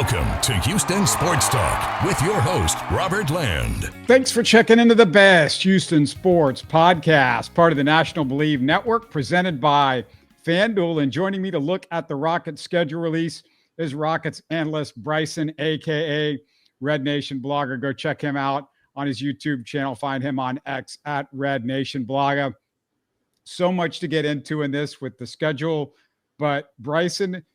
Welcome to Houston Sports Talk with your host, Robert Land. Thanks for checking into the best Houston sports podcast, part of the National Bleav Network, presented by FanDuel. And joining me to look at the Rockets schedule release is Rockets analyst Bryson, a.k.a. Red Nation Blogger. Go check him out on his YouTube channel. Find him on X at RedNationBloggaabout. So much to get into in this with the schedule. But Bryson,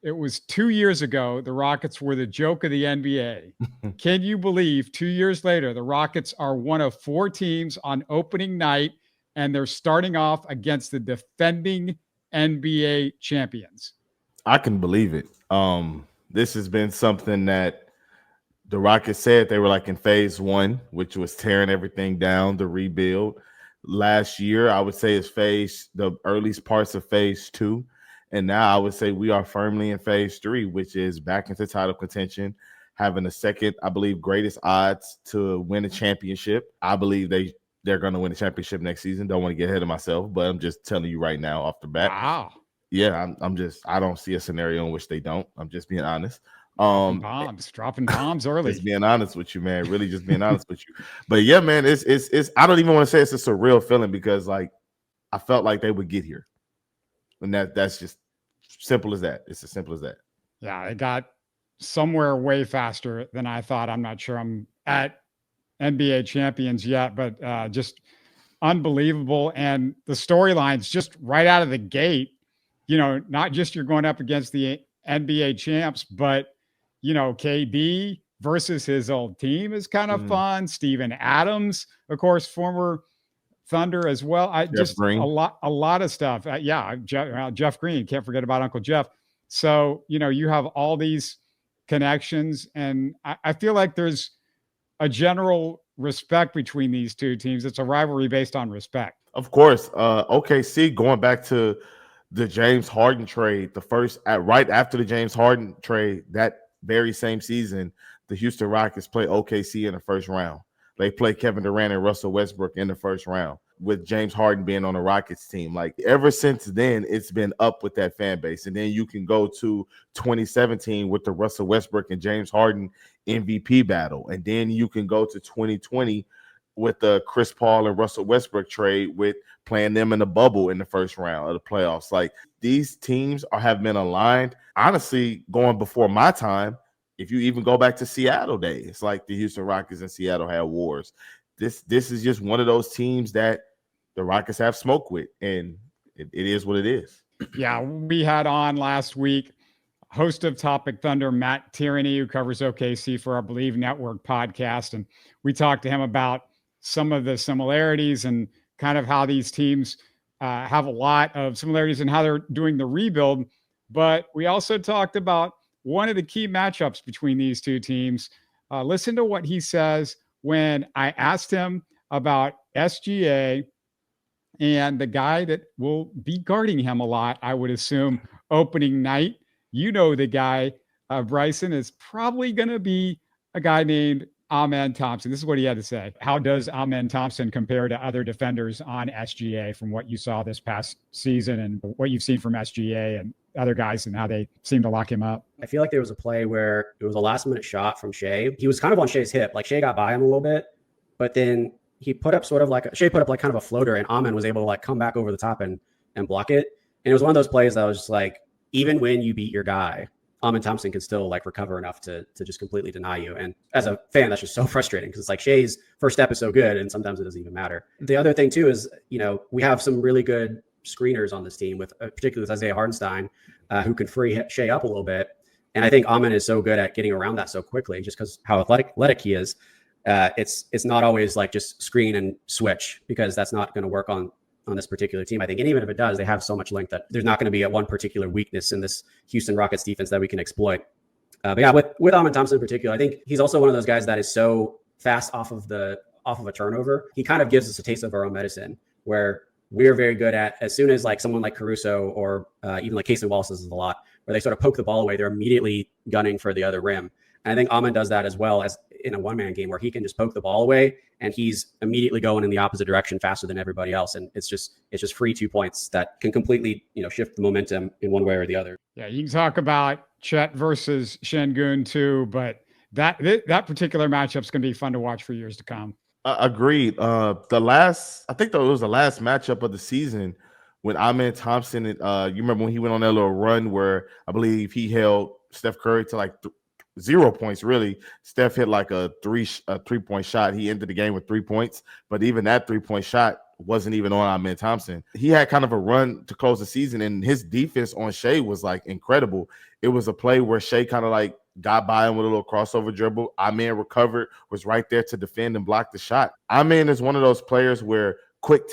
it was 2 years ago, the Rockets were the joke of the NBA. Can you believe 2 years later, the Rockets are one of four teams on opening night, and they're starting off against the defending NBA champions? I can believe it. This has been something that the Rockets said they were like in phase one, which was tearing everything down, the rebuild. Last year, I would say is the earliest parts of phase two. And now I would say we are firmly in phase three, which is back into title contention, having the second, I believe, greatest odds to win a championship. I believe they're going to win a championship next season. Don't want to get ahead of myself, but I'm just telling you right now off the bat. Wow. Yeah, I don't see a scenario in which they don't. I'm just being honest. Dropping bombs early. Just being honest with you, man. Really just being honest with you. But yeah, man, it's I don't even want to say it's a surreal feeling because like I felt like they would get here. And that's just simple as that. It's as simple as that. Yeah, it got somewhere way faster than I thought. I'm not sure I'm at NBA champions yet, but just unbelievable. And the storylines just right out of the gate, not just you're going up against the NBA champs, but, KD versus his old team is kind of fun. Steven Adams, of course, former Thunder as well. Jeff Green. a lot of stuff. Jeff Green, can't forget about Uncle Jeff. So, you have all these connections, and I feel like there's a general respect between these two teams. It's a rivalry based on respect. Of course. OKC, going back to the James Harden trade, right after the James Harden trade, that very same season, the Houston Rockets play OKC in the first round. They play Kevin Durant and Russell Westbrook in the first round with James Harden being on the Rockets team. Like ever since then, it's been up with that fan base. And then you can go to 2017 with the Russell Westbrook and James Harden MVP battle. And then you can go to 2020 with the Chris Paul and Russell Westbrook trade with playing them in the bubble in the first round of the playoffs. Like these teams have been aligned. Honestly, going before my time, if you even go back to Seattle days, like the Houston Rockets and Seattle had wars. This is just one of those teams that the Rockets have smoke with, and it is what it is. Yeah, we had on last week host of Topic Thunder, Matt Tierney, who covers OKC for our Bleav Network podcast, and we talked to him about some of the similarities and kind of how these teams have a lot of similarities and how they're doing the rebuild. But we also talked about one of the key matchups between these two teams. Listen to what he says when I asked him about SGA and the guy that will be guarding him a lot, I would assume, opening night. The guy, Bryson, is probably going to be a guy named Amen Thompson. This is what he had to say. How does Amen Thompson compare to other defenders on SGA from what you saw this past season and what you've seen from SGA and other guys and how they seem to lock him up? I feel like there was a play where it was a last minute shot from Shea. He was kind of on Shea's hip. Like Shea got by him a little bit, but then he put up Shea put up like kind of a floater, and Amen was able to like come back over the top and block it. And it was one of those plays that was just like, even when you beat your guy, Amen Thompson can still like recover enough to just completely deny you. And as a fan, that's just so frustrating because it's like Shea's first step is so good and sometimes it doesn't even matter. The other thing too is, we have some really good screeners on this team with particularly with Isaiah Hartenstein, who can free Shea up a little bit. And I think Amen is so good at getting around that so quickly just because how athletic he is. It's not always like just screen and switch because that's not going to work on this particular team, I think. And even if it does, they have so much length that there's not going to be one particular weakness in this Houston Rockets defense that we can exploit. But yeah, with Amen Thompson in particular, I think he's also one of those guys that is so fast off of a turnover. He kind of gives us a taste of our own medicine where we're very good at, as soon as like someone like Caruso or even like Casey Wallace is a lot, where they sort of poke the ball away, they're immediately gunning for the other rim. And I think Amen does that as well as in a one-man game where he can just poke the ball away and he's immediately going in the opposite direction faster than everybody else. And it's just free 2 points that can completely, shift the momentum in one way or the other. Yeah, you can talk about Chet versus Şengün too, but that particular matchup is going to be fun to watch for years to come. Agreed. I think it was the last matchup of the season when Amen Thompson, you remember when he went on that little run where I Bleav he held Steph Curry to like 0 points, really. Steph hit like a three-point shot. He ended the game with 3 points, but even that 3-point shot wasn't even on Amen Thompson. He had kind of a run to close the season, and his defense on Shai was like incredible. It was a play where Shai kind of like got by him with a little crossover dribble. Amen recovered, was right there to defend and block the shot. Amen is one of those players where quick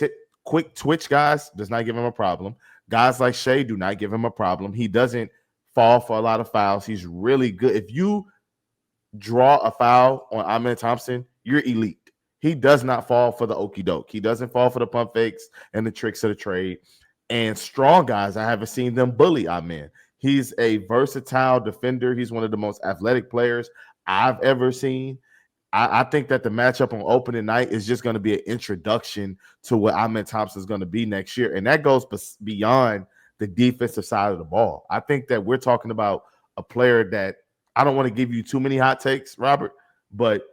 twitch guys does not give him a problem. Guys like Shai do not give him a problem. He doesn't fall for a lot of fouls. He's really good. If you draw a foul on Amen Thompson, you're elite. He does not fall for the okie doke. He doesn't fall for the pump fakes and the tricks of the trade. And strong guys, I haven't seen them bully Amen. He's a versatile defender. He's one of the most athletic players I've ever seen. I think that the matchup on opening night is just going to be an introduction to what Amen Thompson is going to be next year. And that goes beyond the defensive side of the ball. I think that we're talking about a player that I don't want to give you too many hot takes, Robert, but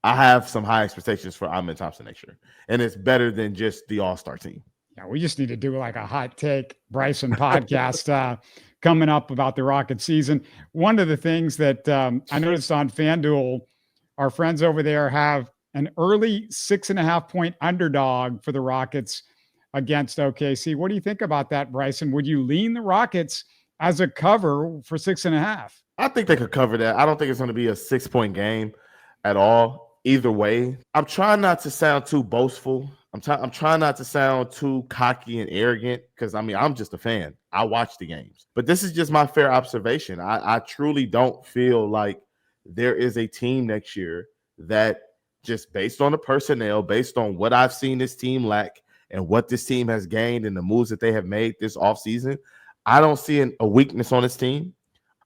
I have some high expectations for Amen Thompson next year. And it's better than just the all-star team. Yeah, we just need to do like a hot take Bryson podcast coming up about the Rocket season. One of the things that I noticed on FanDuel, our friends over there have an early 6.5-point underdog for the Rockets against OKC. What do you think about that, Bryson? Would you lean the Rockets as a cover for 6.5? I think they could cover that. I don't think it's going to be a 6-point game at all. Either way, I'm trying not to sound too boastful. I'm trying not to sound too cocky and arrogant because, I mean, I'm just a fan. I watch the games. But this is just my fair observation. I truly don't feel like there is a team next year that just based on the personnel, based on what I've seen this team lack and what this team has gained and the moves that they have made this offseason, I don't see a weakness on this team.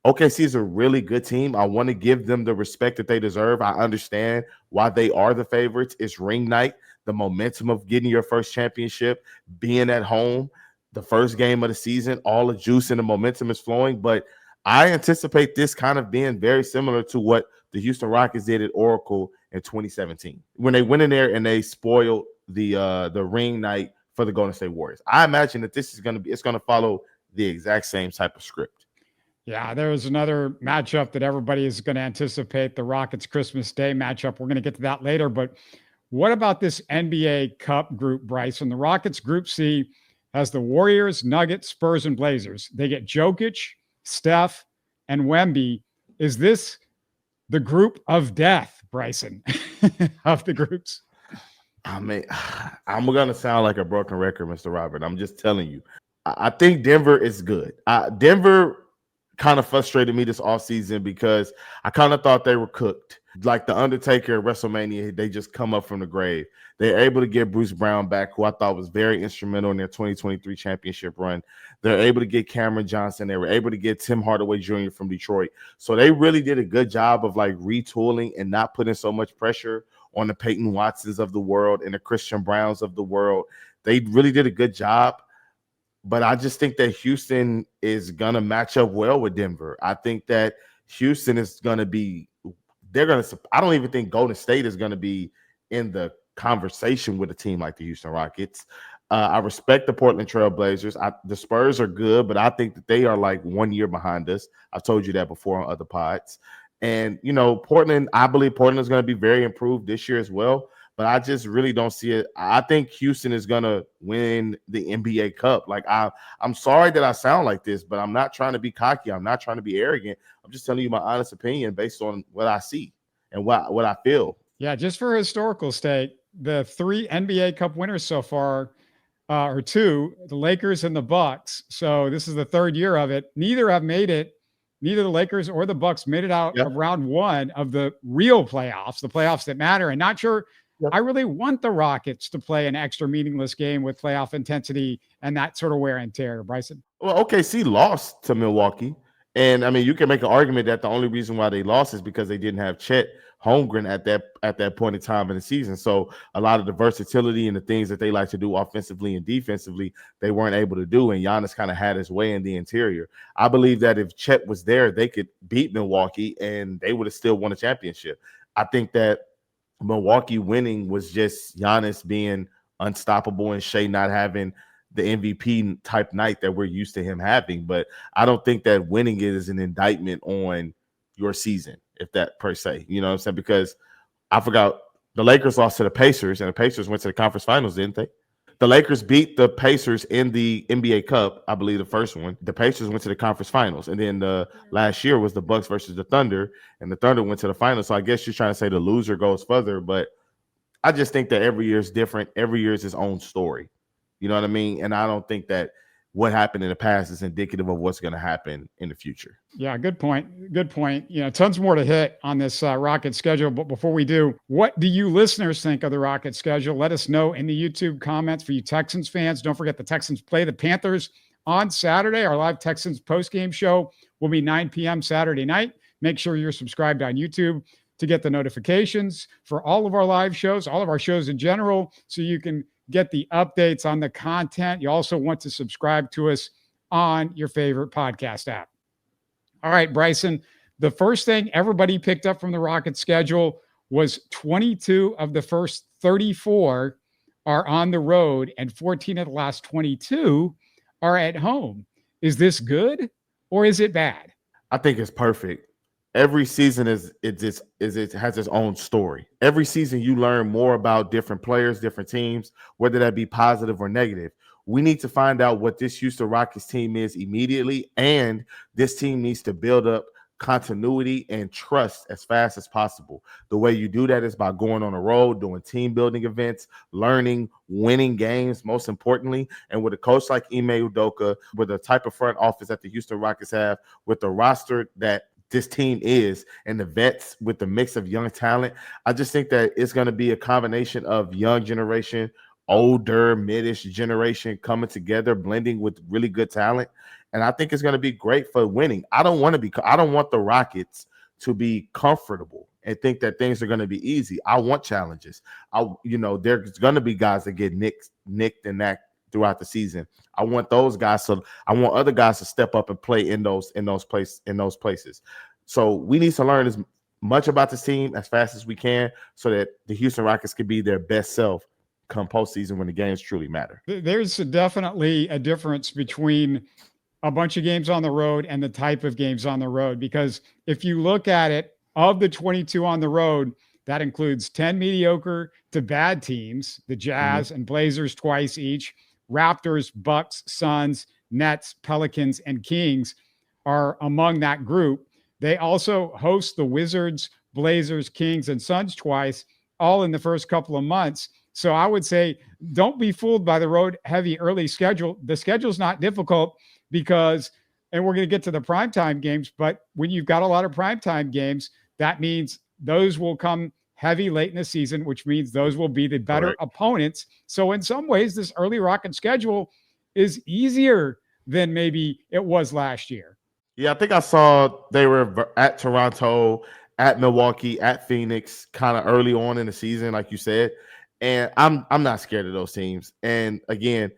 OKC is a really good team. I want to give them the respect that they deserve. I understand why they are the favorites. It's ring night, the momentum of getting your first championship, being at home, the first game of the season, all the juice and the momentum is flowing. But I anticipate this kind of being very similar to what the Houston Rockets did at Oracle in 2017 when they went in there and they spoiled the ring night for the Golden State Warriors. I imagine that this is going to follow the exact same type of script. Yeah, there's another matchup that everybody is going to anticipate, the Rockets Christmas Day matchup. We're going to get to that later. But what about this NBA Cup group, Bryson? The Rockets Group C has the Warriors, Nuggets, Spurs, and Blazers. They get Jokic, Steph, and Wemby. Is this the group of death, Bryson, of the groups? I mean, I'm going to sound like a broken record, Mr. Robert. I'm just telling you. I think Denver is good. Denver kind of frustrated me this offseason because I kind of thought they were cooked. Like the Undertaker at WrestleMania, they just come up from the grave. They're able to get Bruce Brown back, who I thought was very instrumental in their 2023 championship run. They're able to get Cameron Johnson. They were able to get Tim Hardaway Jr. from Detroit. So they really did a good job of like retooling and not putting so much pressure on the Peyton Watsons of the world and the Christian Browns of the world. They really did a good job. But I just think that Houston is going to match up well with Denver. I think that Houston is going to be – I don't even think Golden State is going to be in the conversation with a team like the Houston Rockets. I respect the Portland Trail Blazers. The Spurs are good, but I think that they are like 1 year behind us. I've told you that before on other pods. And, you know, Portland, I Bleav Portland is going to be very improved this year as well. But I just really don't see it. I think Houston is going to win the NBA Cup. Like, I'm sorry that I sound like this, but I'm not trying to be cocky. I'm not trying to be arrogant. I'm just telling you my honest opinion based on what I see and what I feel. Yeah, just for historical sake, the 3 NBA Cup winners so far are 2, the Lakers and the Bucks. So this is the 3rd year of it. Neither have made it. Neither the Lakers or the Bucks made it out of round 1 of the real playoffs, the playoffs that matter. And not sure – I really want the Rockets to play an extra meaningless game with playoff intensity and that sort of wear and tear, Bryson. Well, OKC lost to Milwaukee. And, I mean, you can make an argument that the only reason why they lost is because they didn't have Chet Holmgren at that point in time in the season. So a lot of the versatility and the things that they like to do offensively and defensively, they weren't able to do. And Giannis kind of had his way in the interior. I believe that if Chet was there, they could beat Milwaukee and they would have still won a championship. I think that Milwaukee winning was just Giannis being unstoppable and Shea not having the MVP type night that we're used to him having. But I don't think that winning it is an indictment on your season, if that per se, you know what I'm saying? Because I forgot the Lakers lost to the Pacers and the Pacers went to the conference finals, didn't they? The Lakers beat the Pacers in the NBA Cup, I believe the first one. The Pacers went to the conference finals. And then the last year was the Bucks versus the Thunder, and the Thunder went to the finals. So I guess you're trying to say the loser goes further, but I just think that every year is different. Every year is its own story. You know what I mean? And I don't think that what happened in the past is indicative of what's going to happen in the future. Yeah, good point. Good point. You know, tons more to hit on this Rocket schedule. But before we do, what do you listeners think of the Rocket schedule? Let us know in the YouTube comments. For you Texans fans, don't forget the Texans play the Panthers on Saturday. Our live Texans postgame show will be 9 p.m. Saturday night. Make sure you're subscribed on YouTube to get the notifications for all of our live shows, all of our shows in general, so you can get the updates on the content. You also want to subscribe to us on your favorite podcast app. All right, Bryson, the first thing everybody picked up from the Rocket schedule was 22 of the first 34 are on the road and 14 of the last 22 are at home. Is this good or is it bad? I think it's perfect. Every season it has its own story. Every season you learn more about different players, different teams, whether that be positive or negative. We need to find out what this Houston Rockets team is immediately, and this team needs to build up continuity and trust as fast as possible. The way you do that is by going on the road, doing team building events, learning, winning games, most importantly. And with a coach like Ime Udoka, with the type of front office that the Houston Rockets have, with the roster that this team is, and the vets with the mix of young talent, I just think that it's going to be a combination of young generation, older, mid-ish generation coming together, blending with really good talent. And I think it's going to be great for winning. I don't want the Rockets to be comfortable and think that things are going to be easy. I want challenges. There's going to be guys that get nicked and that throughout the season. I want those guys I want other guys to step up and play in those places. So we need to learn as much about this team as fast as we can so that the Houston Rockets can be their best self come postseason when the games truly matter. There's definitely a difference between a bunch of games on the road and the type of games on the road, because if you look at it, of the 22 on the road, that includes 10 mediocre to bad teams, the Jazz and Blazers twice each, Raptors, Bucks, Suns, Nets, Pelicans, and Kings are among that group. They also host the Wizards, Blazers, Kings, and Suns twice, all in the first couple of months. So I would say don't be fooled by the road heavy early schedule. The schedule's not difficult because, and we're going to get to the primetime games, but when you've got a lot of primetime games, that means those will come heavy late in the season, which means those will be the better opponents. So in some ways, this early Rocket schedule is easier than maybe it was last year. Yeah, I think I saw they were at Toronto, at Milwaukee, at Phoenix, kind of early on in the season, like you said. And I'm not scared of those teams. And again,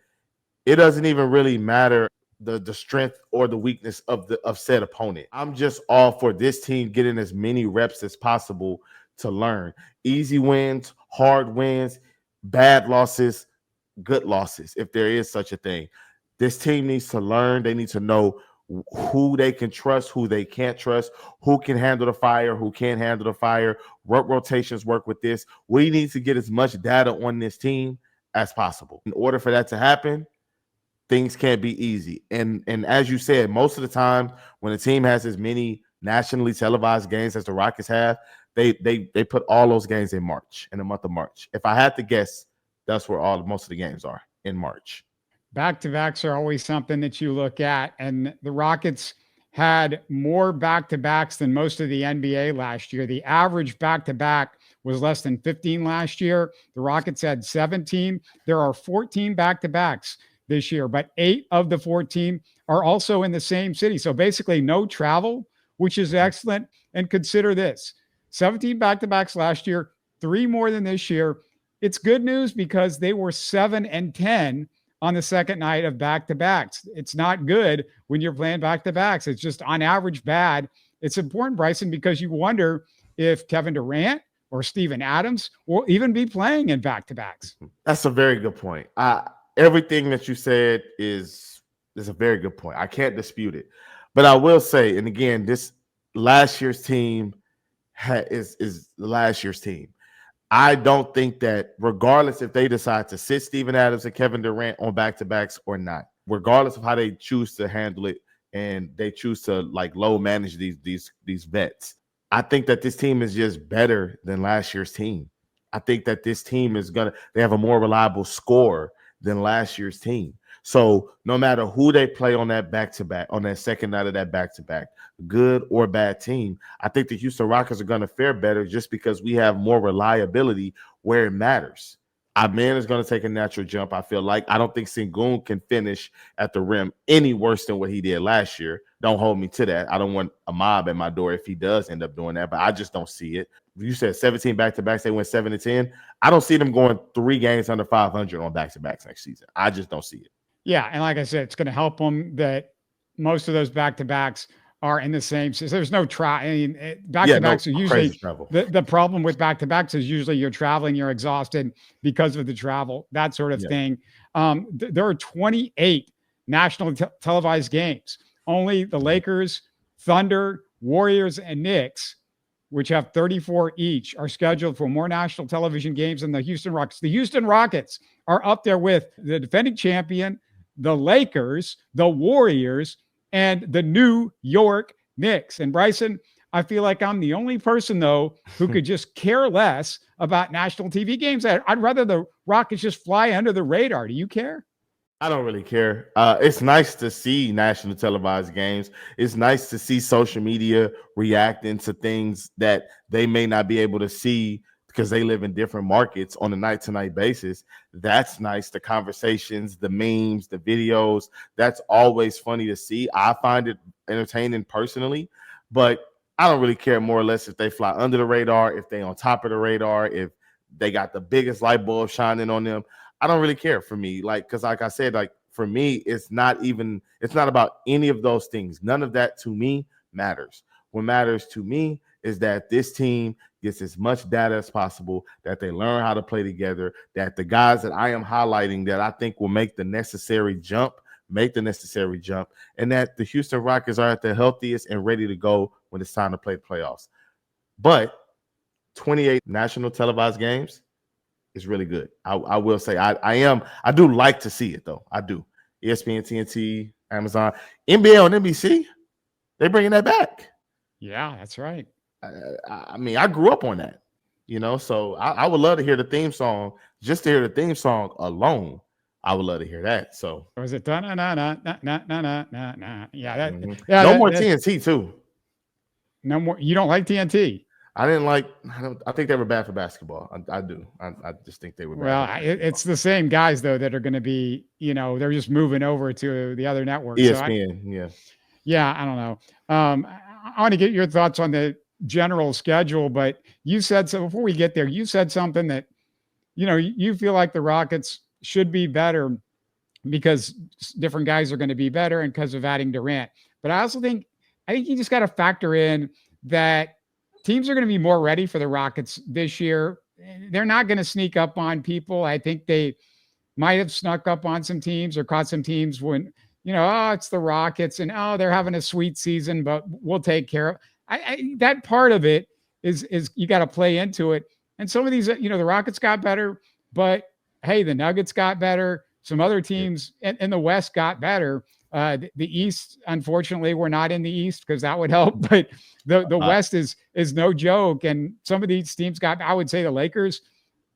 it doesn't even really matter the strength or the weakness of said opponent. I'm just all for this team getting as many reps as possible to learn. Easy wins, hard wins, bad losses, good losses, if there is such a thing. This team needs to learn. They need to know who they can trust, who they can't trust, who can handle the fire, who can't handle the fire, what rotations work with this. We need to get as much data on this team as possible. In order for that to happen, things can't be easy. And as you said, most of the time when a team has as many nationally televised games as the Rockets have, they put all those games in March, in the month of March. If I had to guess, that's where most of the games are, in March. Back-to-backs are always something that you look at, and the Rockets had more back-to-backs than most of the NBA last year. The average back-to-back was less than 15 last year. The Rockets had 17. There are 14 back-to-backs this year, but 8 of the 14 are also in the same city. So basically no travel, which is excellent. And consider this. 17 back-to-backs last year, 3 more than this year. It's good news because they were 7-10 on the second night of back-to-backs. It's not good when you're playing back-to-backs. It's just on average bad. It's important, Bryson, because you wonder if Kevin Durant or Steven Adams will even be playing in back-to-backs. That's a very good point. Everything that you said is a very good point. I can't dispute it. But I will say, and again, this last year's team is last year's team. I don't think that regardless if they decide to sit Steven Adams and Kevin Durant on back-to-backs or not, regardless of how they choose to handle it and they choose to like low manage these vets, I think that this team is just better than last year's team. I think that this team they have a more reliable score than last year's team. So no matter who they play on that back-to-back, on that second night of that back-to-back, good or bad team, I think the Houston Rockets are going to fare better just because we have more reliability where it matters. Our man is going to take a natural jump, I feel like. I don't think Sengun can finish at the rim any worse than what he did last year. Don't hold me to that. I don't want a mob at my door if he does end up doing that, but I just don't see it. You said 17 back-to-backs, they went 7-10. I don't see them going 3 games under 500 on back-to-backs next season. I just don't see it. Yeah, and like I said, it's going to help them that most of those back-to-backs are in the same. So there's no back-to-backs are usually the problem with back-to-backs is usually you're traveling, you're exhausted because of the travel, that sort of thing. There are 28 national televised games. Only the Lakers, Thunder, Warriors, and Knicks, which have 34 each, are scheduled for more national television games than the Houston Rockets. The Houston Rockets are up there with the defending champion, the Lakers, the Warriors, and the New York Knicks. And Bryson, I feel like I'm the only person, though, who could just care less about national TV games. I'd rather the Rockets just fly under the radar. Do you care? I don't really care. It's nice to see national televised games. It's nice to see social media reacting to things that they may not be able to see because they live in different markets on a night-to-night basis. That's nice. The conversations, the memes, the videos, that's always funny to see. I find it entertaining personally, but I don't really care more or less if they fly under the radar, if they on top of the radar, if they got the biggest light bulb shining on them. I don't really care for me. Because like I said, for me, it's not about any of those things. None of that to me matters. What matters to me is that this team gets as much data as possible, that they learn how to play together, that the guys that I am highlighting that I think will make the necessary jump, and that the Houston Rockets are at their healthiest and ready to go when it's time to play the playoffs. But 28 national televised games is really good. I will say I do like to see it, though. I do. ESPN, TNT, Amazon, NBA on NBC, they bringing that back. Yeah, that's right. I mean, I grew up on that, so I would love to hear the theme song. Just to hear the theme song alone, I would love to hear that. So was it na na na na na na na na? Yeah, no more TNT too. No more. You don't like TNT? I think they were bad for basketball. I do. I just think they were bad. Well, it's the same guys though that are going to be, they're just moving over to the other network. ESPN, yeah. I don't know. I want to get your thoughts on the general schedule, but you said so before we get there. You said something that, you feel like the Rockets should be better because different guys are going to be better and because of adding Durant. But I think you just got to factor in that teams are going to be more ready for the Rockets this year. They're not going to sneak up on people. I think they might have snuck up on some teams or caught some teams when, it's the Rockets and, they're having a sweet season, but we'll take care of that part of it is you got to play into it. And some of these, the Rockets got better, but hey, the Nuggets got better. Some other teams in the West got better. The East, unfortunately, we're not in the East because that would help, but the West is no joke. And some of these teams I would say the Lakers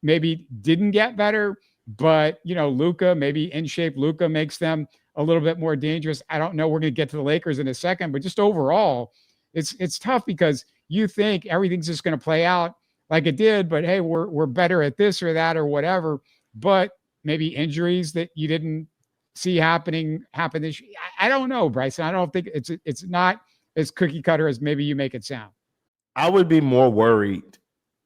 maybe didn't get better, but Luka, maybe in shape Luka makes them a little bit more dangerous. I don't know. We're going to get to the Lakers in a second, but just overall, it's tough because you think everything's just going to play out like it did, but hey, we're better at this or that or whatever. But maybe injuries that you didn't see happen this year. I don't know, Bryson. I don't think it's not as cookie cutter as maybe you make it sound. I would be more worried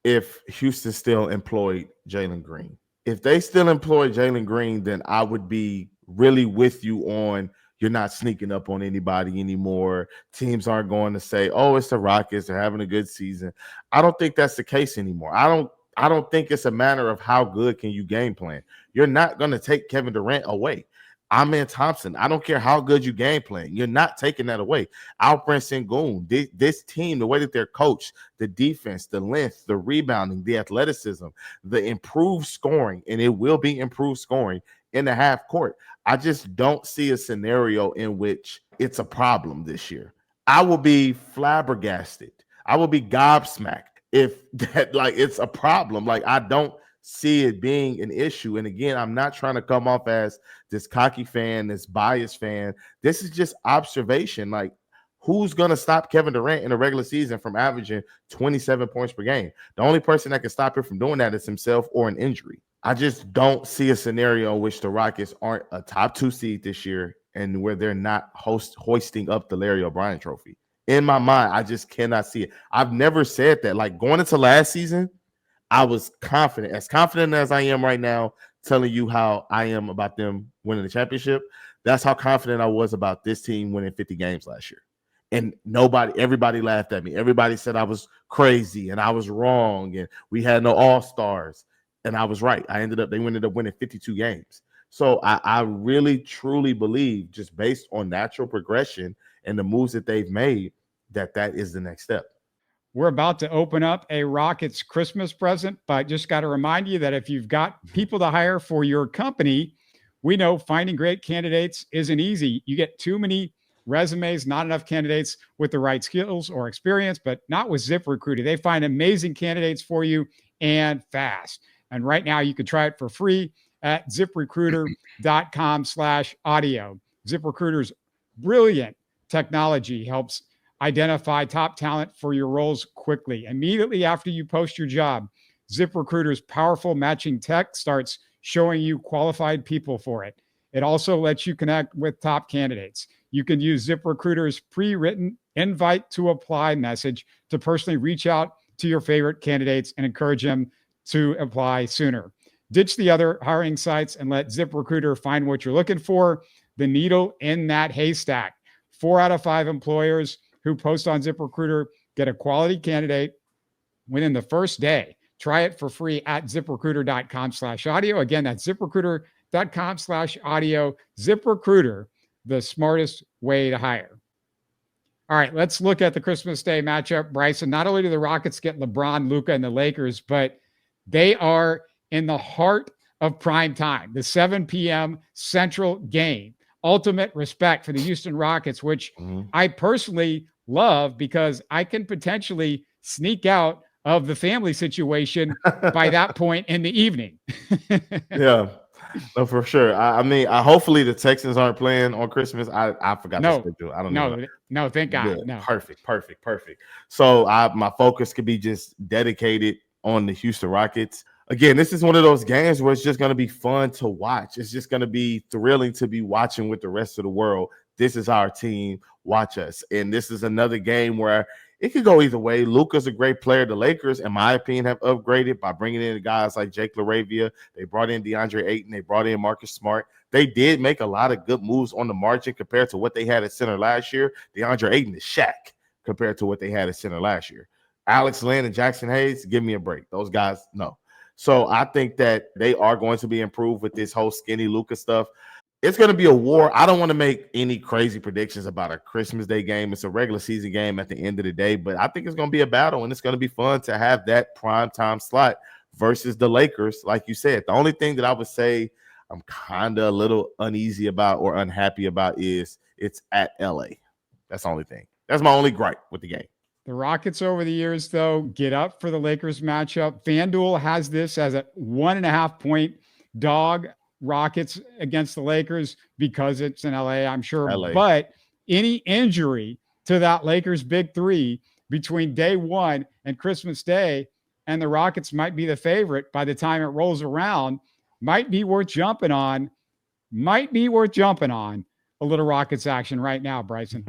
if Houston still employed Jalen Green. If they still employ Jalen Green, then I would be really with you on you're not sneaking up on anybody anymore. Teams aren't going to say, "Oh, it's the Rockets. They're having a good season." I don't think that's the case anymore. I don't think it's a matter of how good can you game plan. You're not going to take Kevin Durant away. Amen Thompson, I don't care how good you game plan. You're not taking that away. Alperen Sengun, this team, the way that they're coached, the defense, the length, the rebounding, the athleticism, the improved scoring, and it will be improved scoring in the half court. I just don't see a scenario in which it's a problem this year. I will be flabbergasted. I will be gobsmacked if that it's a problem. I don't see it being an issue. And again, I'm not trying to come off as this cocky fan, this biased fan. This is just observation. Who's going to stop Kevin Durant in the regular season from averaging 27 points per game? The only person that can stop him from doing that is himself or an injury. I just don't see a scenario in which the Rockets aren't a top 2 seed this year and where they're not hoisting up the Larry O'Brien trophy. In my mind, I just cannot see it. I've never said that. Going into last season, I was confident as I am right now, telling you how I am about them winning the championship. That's how confident I was about this team winning 50 games last year. And everybody laughed at me. Everybody said I was crazy and I was wrong and we had no all-stars. And I was right. They ended up winning 52 games. So I really, truly believe, just based on natural progression and the moves that they've made, that is the next step. We're about to open up a Rockets Christmas present, but just got to remind you that if you've got people to hire for your company, we know finding great candidates isn't easy. You get too many resumes, not enough candidates with the right skills or experience, but not with ZipRecruiter. They find amazing candidates for you and fast. And right now you can try it for free at ZipRecruiter.com/audio. ZipRecruiter's brilliant technology helps identify top talent for your roles quickly. Immediately after you post your job, ZipRecruiter's powerful matching tech starts showing you qualified people for it. It also lets you connect with top candidates. You can use ZipRecruiter's pre-written invite to apply message to personally reach out to your favorite candidates and encourage them to apply sooner. Ditch the other hiring sites and let ZipRecruiter find what you're looking for, the needle in that haystack. 4 out of 5 employers who post on ZipRecruiter get a quality candidate within the first day. Try it for free at ZipRecruiter.com/audio. Again, that's ZipRecruiter.com/audio. ZipRecruiter, the smartest way to hire. All right, let's look at the Christmas Day matchup, Bryson. Not only do the Rockets get LeBron, Luka, and the Lakers, but they are in the heart of prime time, the 7 p.m. Central game. Ultimate respect for the Houston Rockets, which I personally love because I can potentially sneak out of the family situation by that point in the evening. Yeah, no, for sure. I mean, hopefully the Texans aren't playing on Christmas. I forgot to schedule. I don't know. No, thank God. Good. No. Perfect. So my focus could be just dedicated on the Houston Rockets. Again, this is one of those games where it's just going to be fun to watch. It's just going to be thrilling to be watching with the rest of the world. This is our team. Watch us. And this is another game where it could go either way. Luka's a great player. The Lakers, in my opinion, have upgraded by bringing in guys like Jake LaRavia. They brought in DeAndre Ayton. They brought in Marcus Smart. They did make a lot of good moves on the margin compared to what they had at center last year. DeAndre Ayton is Shaq compared to what they had at center last year. Alex Len and Jackson Hayes, give me a break. Those guys, no. So I think that they are going to be improved with this whole skinny Luka stuff. It's going to be a war. I don't want to make any crazy predictions about a Christmas Day game. It's a regular season game at the end of the day, but I think it's going to be a battle, and it's going to be fun to have that prime time slot versus the Lakers. Like you said, the only thing that I would say I'm kind of a little uneasy about or unhappy about is it's at LA. That's the only thing. That's my only gripe with the game. The Rockets over the years, though, get up for the Lakers matchup. FanDuel has this as a 1.5-point dog, Rockets against the Lakers, because it's in LA, I'm sure. LA. But any injury to that Lakers big three between day one and Christmas Day, and the Rockets might be the favorite by the time it rolls around, might be worth jumping on. A little Rockets action right now, Bryson.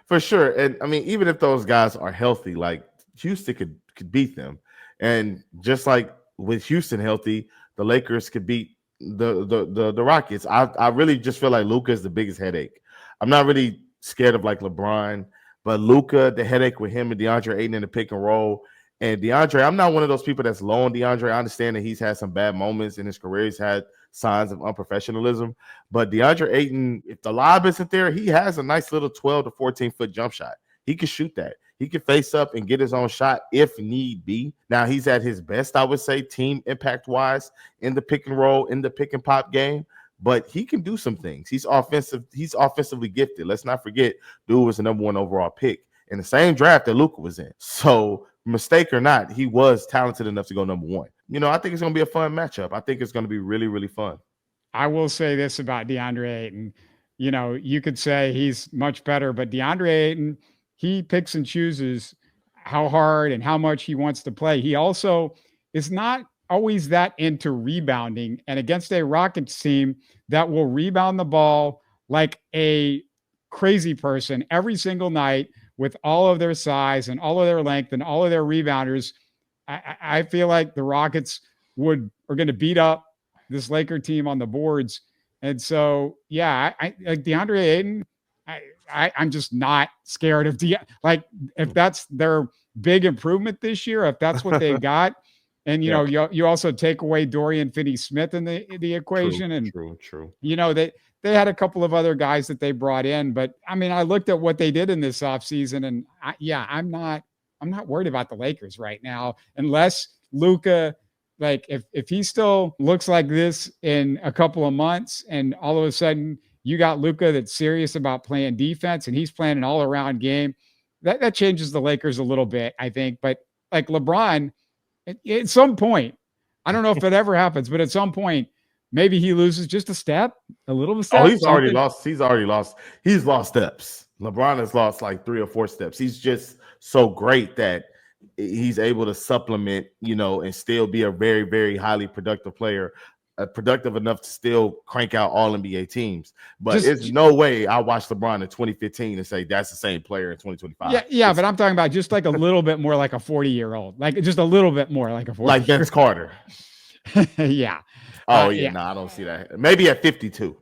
For sure. And I mean, even if those guys are healthy, like Houston could beat them. And just like with Houston healthy, the Lakers could beat the Rockets. I really just feel like Luka is the biggest headache. I'm not really scared of like LeBron, but Luka, the headache with him and DeAndre Ayton in the pick and roll. And DeAndre, I'm not one of those people that's low on DeAndre. I understand that he's had some bad moments in his career. He's had signs of unprofessionalism. But DeAndre Ayton, if the lob isn't there, he has a nice little 12 to 14-foot jump shot. He can shoot that. He can face up and get his own shot if need be. Now, he's at his best, I would say, team impact-wise in the pick and roll, in the pick and pop game. But he can do some things. He's offensive. He's offensively gifted. Let's not forget, dude was the number 1 overall pick in the same draft that Luka was in. So, mistake or not, he was talented enough to go number 1. You know, I think it's going to be a fun matchup. I think it's going to be really, really fun. I will say this about DeAndre Ayton. You know, you could say he's much better, but DeAndre Ayton, he picks and chooses how hard and how much he wants to play. He also is not always that into rebounding. And against a Rockets team that will rebound the ball like a crazy person every single night with all of their size and all of their length and all of their rebounders, I feel like the Rockets are going to beat up this Laker team on the boards. And so, yeah, I like DeAndre Ayton. I'm just not scared of if that's their big improvement this year, if that's what they got. And, you know, you also take away Dorian Finney-Smith in the equation. True. You know, they had a couple of other guys that they brought in. But, I mean, I looked at what they did in this offseason, and, I'm not worried about the Lakers right now unless Luka, like, if he still looks like this in a couple of months and all of a sudden you got Luka that's serious about playing defense and he's playing an all-around game, that changes the Lakers a little bit, I think. But, like, LeBron – at some point, I don't know if it ever happens, but at some point, maybe he loses just a little step. Oh, he's already lost. He's lost steps. LeBron has lost like 3 or 4 steps. He's just so great that he's able to supplement, you know, and still be a very, very highly productive player, productive enough to still crank out all NBA teams. But there's no way I watched LeBron in 2015 and say that's the same player in 2025. Yeah, but I'm talking about just like a little bit more like a 40-year-old, like just a little bit more like a 40-year-old. Like Vince Carter. Yeah. Oh, yeah. No, I don't see that. Maybe at 52.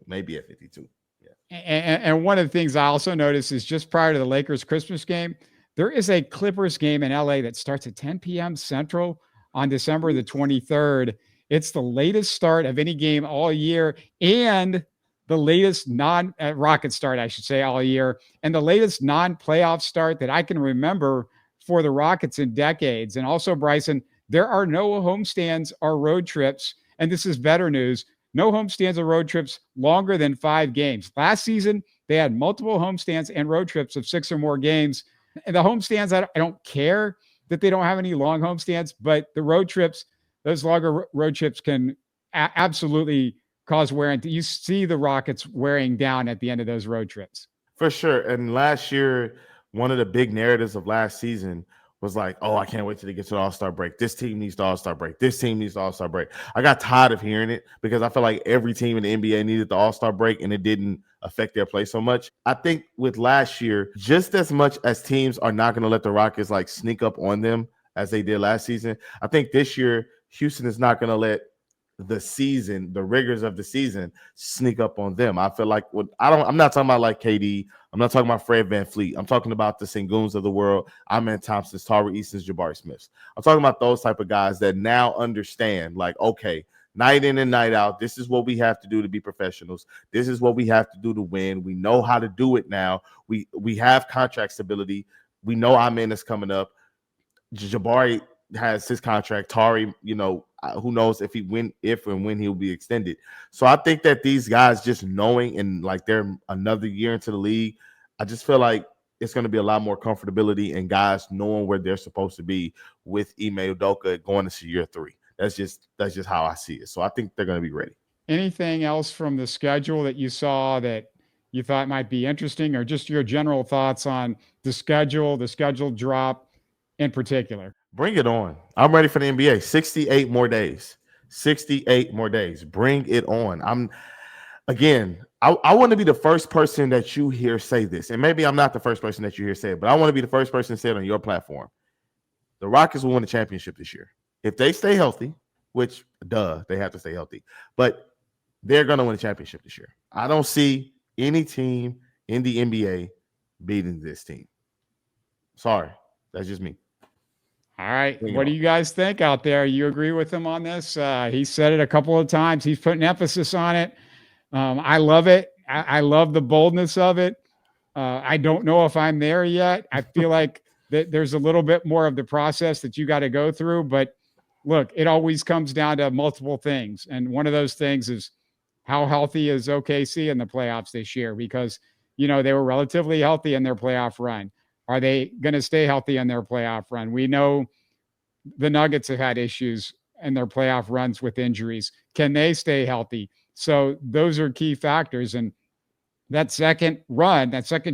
Yeah. And one of the things I also noticed is just prior to the Lakers Christmas game, there is a Clippers game in LA that starts at 10 p.m. Central on December the 23rd. It's the latest start of any game all year and the latest non-Rocket start, I should say, all year, and the latest non-playoff start that I can remember for the Rockets in decades. And also, Bryson, there are no homestands or road trips, and this is better news, no homestands or road trips longer than 5 games. Last season, they had multiple homestands and road trips of 6 or more games. And the homestands, I don't care that they don't have any long homestands, but the road trips, those longer road trips can absolutely cause wear. And you see the Rockets wearing down at the end of those road trips. For sure. And last year, one of the big narratives of last season was like, oh, I can't wait till they get to the All-Star break. This team needs the All-Star break. This team needs the All-Star break. I got tired of hearing it because I feel like every team in the NBA needed the All-Star break and it didn't affect their play so much. I think with last year, just as much as teams are not going to let the Rockets like sneak up on them as they did last season, I think this year Houston is not going to let the rigors of the season sneak up on them. I feel like I'm not talking about like KD. I'm not talking about Fred VanVleet. I'm talking about the Senguns of the world. Amen Thompson's, Tari Easton's, Jabari Smith's. I'm talking about those type of guys that now understand, like, okay, night in and night out, this is what we have to do to be professionals. This is what we have to do to win. We know how to do it now. We have contract stability. We know Amen is coming up. Jabari has his contract. Tari, you know, who knows if and when he'll be extended. So I think that these guys just knowing and like they're another year into the league, I just feel like it's going to be a lot more comfortability and guys knowing where they're supposed to be with Ime Udoka going into year 3. That's just how I see it. So I think they're going to be ready. Anything else from the schedule that you saw that you thought might be interesting, or just your general thoughts on the schedule drop in particular? Bring it on. I'm ready for the NBA. 68 more days. 68 more days. Bring it on. I want to be the first person that you hear say this. And maybe I'm not the first person that you hear say it, but I want to be the first person to say it on your platform. The Rockets will win the championship this year. If they stay healthy, which, they have to stay healthy. But they're going to win the championship this year. I don't see any team in the NBA beating this team. Sorry. That's just me. All right. What do you guys think out there? You agree with him on this? He said it a couple of times. He's putting emphasis on it. I love it. I love the boldness of it. I don't know if I'm there yet. I feel like that there's a little bit more of the process that you got to go through. But look, it always comes down to multiple things. And one of those things is how healthy is OKC in the playoffs this year? Because, they were relatively healthy in their playoff run. Are they going to stay healthy in their playoff run? We know the Nuggets have had issues in their playoff runs with injuries. Can they stay healthy? So those are key factors. And that second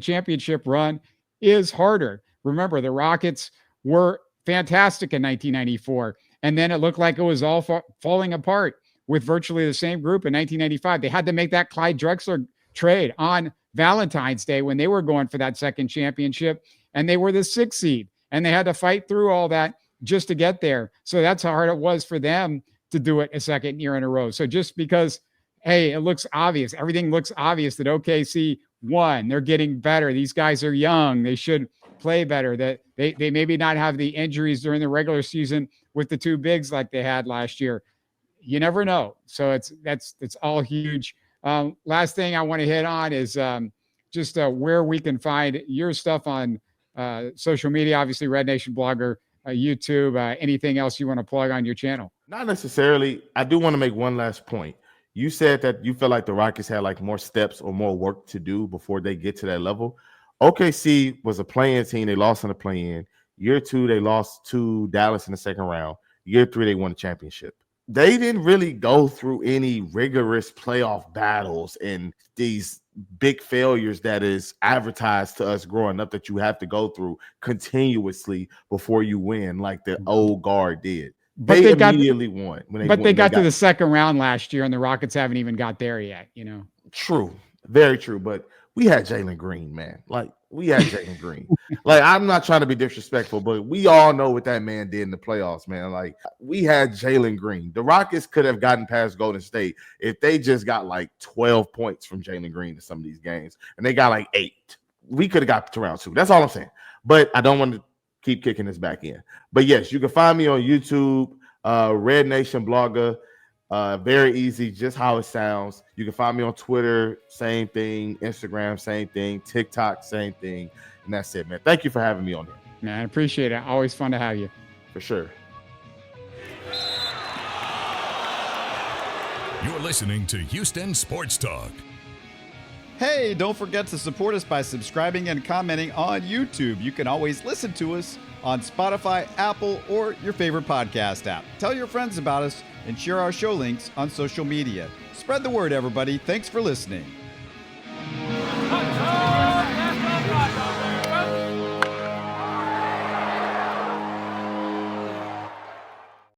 championship run is harder. Remember, the Rockets were fantastic in 1994. And then it looked like it was all falling apart with virtually the same group in 1995. They had to make that Clyde Drexler trade on Valentine's Day when they were going for that second championship. And they were the 6th seed. And they had to fight through all that just to get there. So that's how hard it was for them to do it a second year in a row. So just because, hey, it looks obvious, everything looks obvious that OKC won, they're getting better. These guys are young. They should play better. That they maybe not have the injuries during the regular season with the two bigs like they had last year. You never know. So it's all huge. Last thing I want to hit on is just where we can find your stuff on social media, obviously Red Nation Blogger, YouTube, anything else you want to plug on your channel? Not necessarily. I do want to make one last point. You said that you feel like the Rockets had like more steps or more work to do before they get to that level. OKC was a play-in team. They lost in the play-in. Year 2, they lost to Dallas in the second round. Year 3, they won the championship. They didn't really go through any rigorous playoff battles and these big failures that is advertised to us growing up that you have to go through continuously before you win, like the old guard did. But they immediately won. They got to the second round last year, and the Rockets haven't even got there yet, True. Very true. But we had Jalen Green, man. Like, I'm not trying to be disrespectful, but we all know what that man did in the playoffs, man. Like, we had Jalen Green. The Rockets could have gotten past Golden State if they just got like 12 points from Jalen Green in some of these games, and they got like 8. We could have got to round 2. That's all I'm saying. But I don't want to keep kicking this back in. But yes, you can find me on YouTube, Red Nation Blogger. Very easy, just how it sounds. You can find me on Twitter, same thing. Instagram, same thing. TikTok, same thing. And that's it, man. Thank you for having me on here. Man, I appreciate it. Always fun to have you. For sure. You're listening to Houston Sports Talk. Hey, don't forget to support us by subscribing and commenting on YouTube. You can always listen to us on Spotify, Apple, or your favorite podcast app. Tell your friends about us and share our show links on social media. Spread the word, everybody. Thanks for listening.